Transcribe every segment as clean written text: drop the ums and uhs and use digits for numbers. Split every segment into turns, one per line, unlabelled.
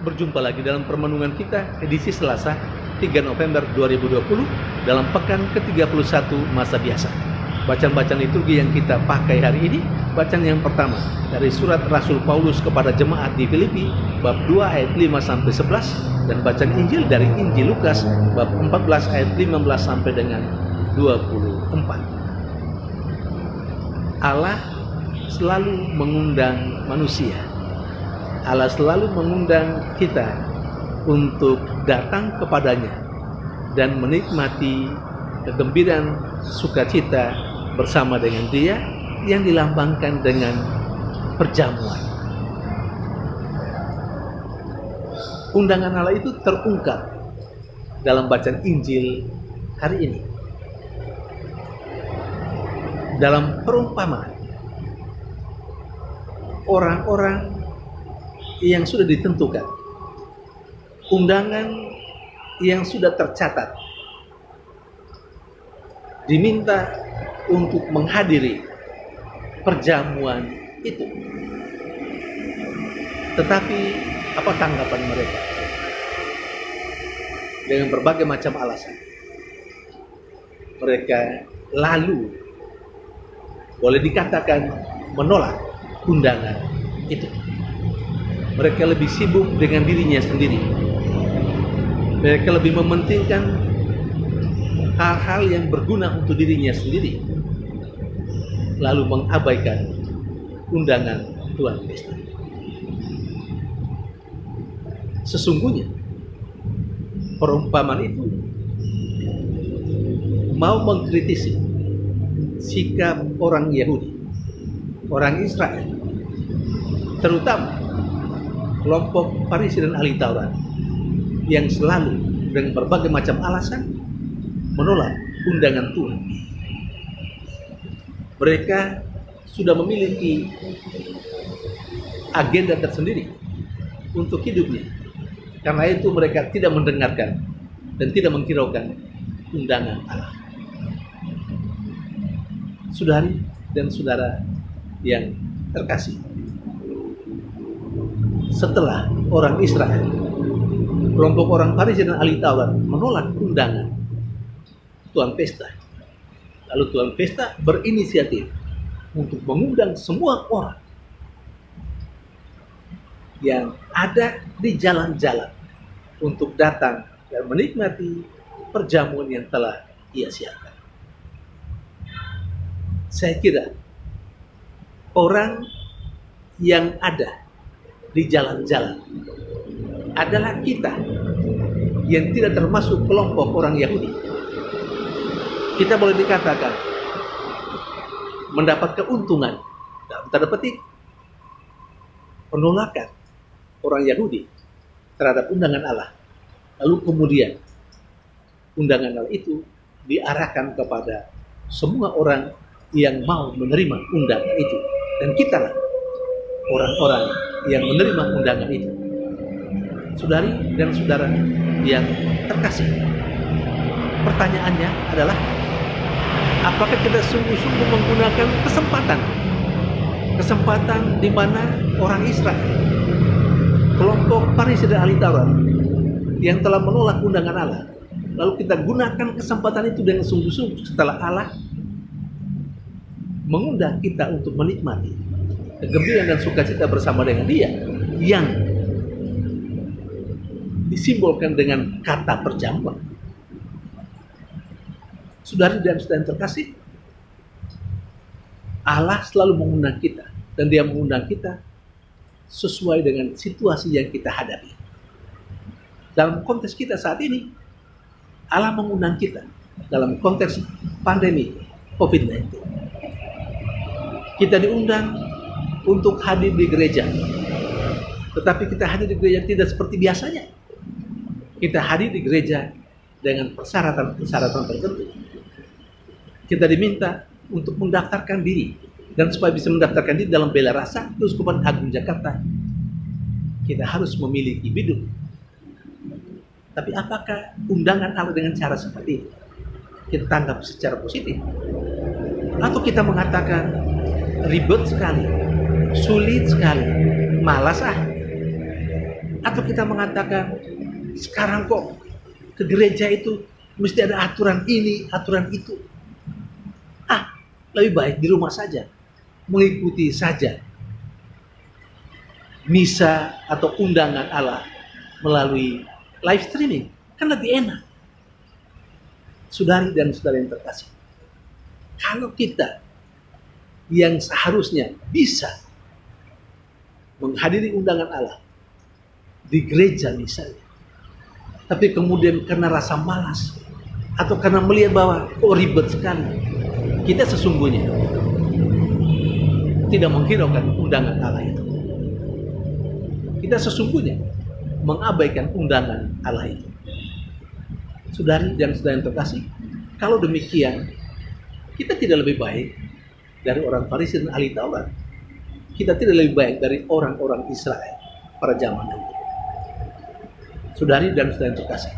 Berjumpa lagi dalam permenungan kita edisi Selasa 3 November 2020 dalam pekan ke-31 masa biasa. Bacaan-bacaan liturgi yang kita pakai hari ini, bacaan yang pertama dari surat Rasul Paulus kepada jemaat di Filipi bab 2 ayat 5 sampai 11 dan bacaan Injil dari Injil Lukas bab 14 ayat 15 sampai dengan 24. Allah selalu mengundang manusia. Allah selalu mengundang kita untuk datang kepadanya dan menikmati kegembiraan sukacita bersama dengan Dia yang dilambangkan dengan perjamuan. Undangan Allah itu terungkap dalam bacaan Injil hari ini. Dalam perumpamaan orang-orang yang sudah ditentukan, undangan yang sudah tercatat, diminta untuk menghadiri perjamuan itu. Tetapi apa tanggapan mereka? Dengan berbagai macam alasan, mereka lalu boleh dikatakan menolak undangan itu. Mereka lebih sibuk dengan dirinya sendiri. Mereka lebih mementingkan hal-hal yang berguna untuk dirinya sendiri, lalu mengabaikan undangan Tuhan Kristus. Sesungguhnya perumpamaan itu mau mengkritisi sikap orang Yahudi, orang Israel, terutama kelompok Farisi dan ahli Taurat yang selalu dengan berbagai macam alasan menolak undangan Tuhan. Mereka sudah memiliki agenda tersendiri untuk hidupnya. Karena itu mereka tidak mendengarkan dan tidak menghiraukan undangan Allah. Saudari dan saudara yang terkasih, setelah orang Israel, kelompok orang Farisi dan ahli Taurat menolak undangan Tuan Pesta, lalu Tuan Pesta berinisiatif untuk mengundang semua orang yang ada di jalan-jalan untuk datang dan menikmati perjamuan yang telah ia siapkan. Saya kira orang yang ada di jalan-jalan adalah kita yang tidak termasuk kelompok orang Yahudi. Kita boleh dikatakan mendapat keuntungan dalam tanda petik penolakan orang Yahudi terhadap undangan Allah. Lalu kemudian undangan Allah itu diarahkan kepada semua orang yang mau menerima undangan itu. Dan kita lah orang-orang yang menerima undangan itu. Saudari dan saudara yang terkasih, pertanyaannya adalah, apakah kita sungguh-sungguh menggunakan kesempatan di mana orang Israel, kelompok Farisi dan ahli Taurat yang telah menolak undangan Allah, lalu kita gunakan kesempatan itu dengan sungguh-sungguh setelah Allah mengundang kita untuk menikmati kegembiraan dan sukacita bersama dengan Dia yang disimbolkan dengan kata perjamuan. Saudari dan saudara yang terkasih, Allah selalu mengundang kita, dan Dia mengundang kita sesuai dengan situasi yang kita hadapi. Dalam konteks kita saat ini, Allah mengundang kita dalam konteks pandemi COVID-19. Kita diundang untuk hadir di gereja, tetapi kita hadir di gereja tidak seperti biasanya. Kita hadir di gereja dengan persyaratan tertentu. Kita diminta untuk mendaftarkan diri, dan supaya bisa mendaftarkan diri dalam Bela Rasa Keuskupan Agung Jakarta, kita harus memiliki biduk. Tapi apakah undangan Allah dengan cara seperti itu kita tanggap secara positif? Atau kita mengatakan ribet sekali, sulit sekali, malas Atau kita mengatakan, sekarang kok ke gereja itu mesti ada aturan ini, aturan itu. Lebih baik di rumah saja, mengikuti saja misa atau undangan Allah melalui live streaming, kan lebih enak. Saudari dan saudara yang terkasih, kalau kita yang seharusnya bisa menghadiri undangan Allah di gereja misalnya, tapi kemudian karena rasa malas atau karena melihat bahwa ribet sekali, kita sesungguhnya tidak menghiraukan undangan Allah itu. Kita sesungguhnya mengabaikan undangan Allah itu. Saudari dan saudara yang terkasih, kalau demikian, kita tidak lebih baik dari orang Farisi dan ahli Taurat. Kita tidak lebih baik dari orang-orang Israel pada zaman dulu. Saudari dan saudara yang terkasih,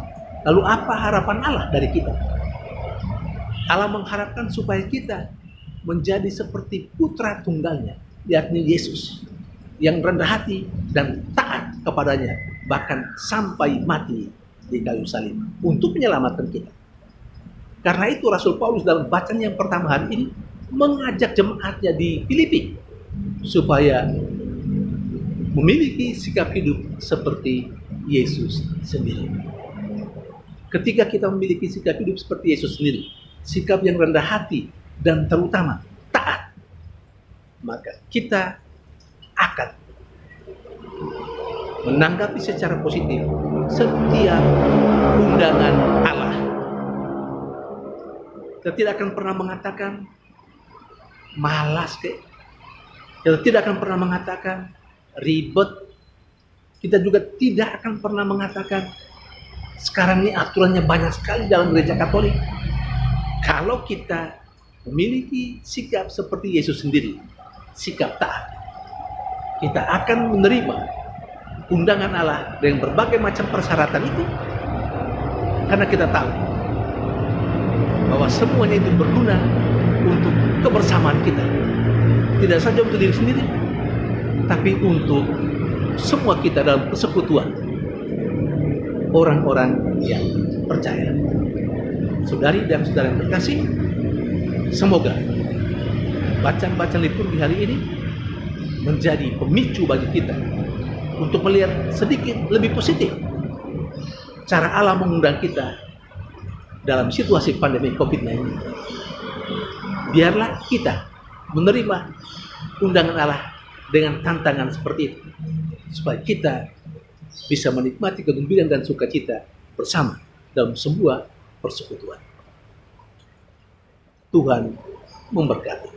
lalu apa harapan Allah dari kita? Allah mengharapkan supaya kita menjadi seperti putra tunggalnya, yakni Yesus, yang rendah hati dan taat kepadanya, bahkan sampai mati di kayu salib untuk menyelamatkan kita. Karena itu Rasul Paulus dalam bacaan yang pertama hari ini mengajak jemaatnya di Filipi supaya memiliki sikap hidup seperti Yesus sendiri. Ketika kita memiliki sikap hidup seperti Yesus sendiri, sikap yang rendah hati dan terutama taat, maka kita akan menanggapi secara positif setiap undangan Allah. Kita tidak akan pernah mengatakan malas kek. Kita tidak akan pernah mengatakan ribet. Kita juga tidak akan pernah mengatakan sekarang ini aturannya banyak sekali dalam gereja Katolik. Kalau kita memiliki sikap seperti Yesus sendiri, sikap taat, kita akan menerima undangan Allah dengan berbagai macam persyaratan itu, karena kita tahu bahwa semuanya itu berguna untuk kebersamaan kita, tidak saja untuk diri sendiri, tapi untuk semua kita dalam persekutuan orang-orang yang percaya. Saudari dan saudara yang terkasih, semoga bacaan-bacaan liturgi hari ini menjadi pemicu bagi kita untuk melihat sedikit lebih positif cara Allah mengundang kita dalam situasi pandemi COVID-19. Biarlah kita menerima undangan Allah dengan tantangan seperti itu, supaya kita bisa menikmati kegembiraan dan sukacita bersama dalam sebuah persekutuan. Tuhan memberkati.